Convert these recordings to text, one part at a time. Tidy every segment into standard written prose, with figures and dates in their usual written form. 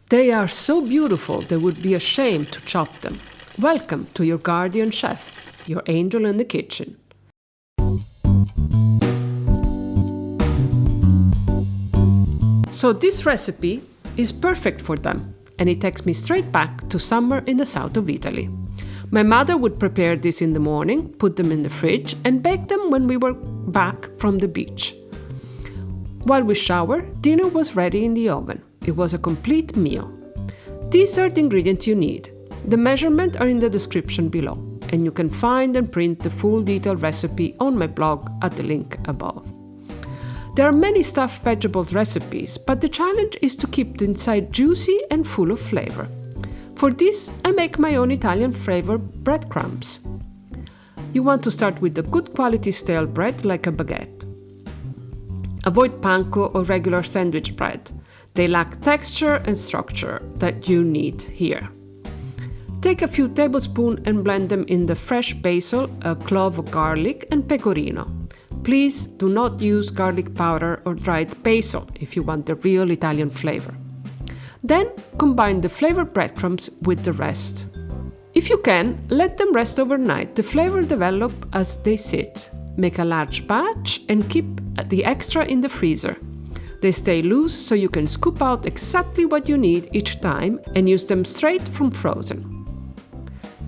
They are so beautiful they would be a shame to chop them. Welcome to your guardian chef, your angel in the kitchen. So this recipe is perfect for them, and it takes me straight back to summer in the south of Italy. My mother would prepare this in the morning, put them in the fridge, and bake them when we were back from the beach. While we showered, dinner was ready in the oven. It was a complete meal. These are the ingredients you need. The measurements are in the description below, and you can find and print the full detailed recipe on my blog at the link above. There are many stuffed vegetables recipes, but the challenge is to keep the inside juicy and full of flavor. For this, I make my own Italian flavor breadcrumbs. You want to start with a good quality stale bread like a baguette. Avoid panko or regular sandwich bread. They lack texture and structure that you need here. Take a few tablespoons and blend them in the fresh basil, a clove of garlic, and pecorino. Please do not use garlic powder or dried basil if you want the real Italian flavor. Then combine the flavored breadcrumbs with the rest. If you can, let them rest overnight. The flavor develop as they sit. Make a large batch and keep the extra in the freezer. They stay loose so you can scoop out exactly what you need each time and use them straight from frozen.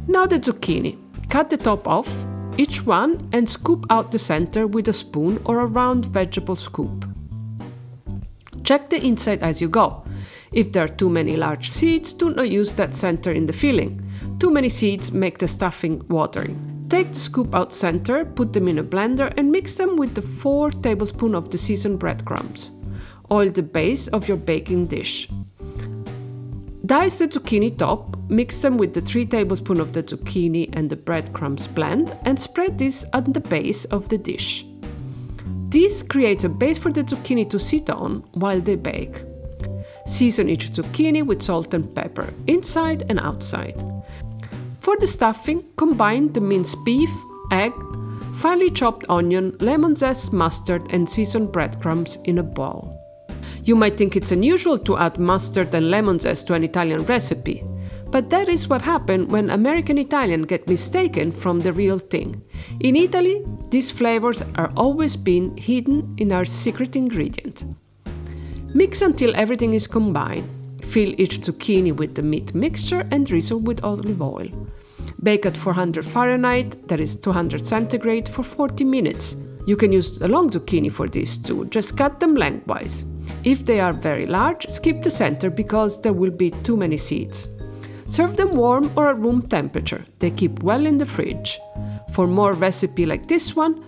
Now the zucchini. Cut the top off each one and scoop out the center with a spoon or a round vegetable scoop. Check the inside as you go. If there are too many large seeds, do not use that center in the filling. Too many seeds make the stuffing watery. Take the scoop out center, put them in a blender and mix them with the 4 tablespoons of the seasoned breadcrumbs. Oil the base of your baking dish. Dice the zucchini top, mix them with the 3 tablespoons of the zucchini and the breadcrumbs blend and spread this at the base of the dish. This creates a base for the zucchini to sit on while they bake. Season each zucchini with salt and pepper, inside and outside. For the stuffing, combine the minced beef, egg, finely chopped onion, lemon zest, mustard, and seasoned breadcrumbs in a bowl. You might think it's unusual to add mustard and lemon zest to an Italian recipe, but that is what happens when American Italian get mistaken from the real thing. In Italy, these flavors are always been hidden in our secret ingredient. Mix until everything is combined. Fill each zucchini with the meat mixture and drizzle with olive oil. Bake at 400 Fahrenheit, that is 200 centigrade, for 40 minutes. You can use a long zucchini for this too, just cut them lengthwise. If they are very large, skip the center because there will be too many seeds. Serve them warm or at room temperature. They keep well in the fridge. For more recipe like this one,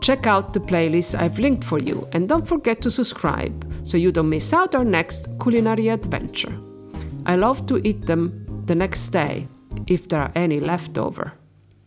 check out the playlist I've linked for you and don't forget to subscribe so you don't miss out our next culinary adventure. I love to eat them the next day if there are any left over.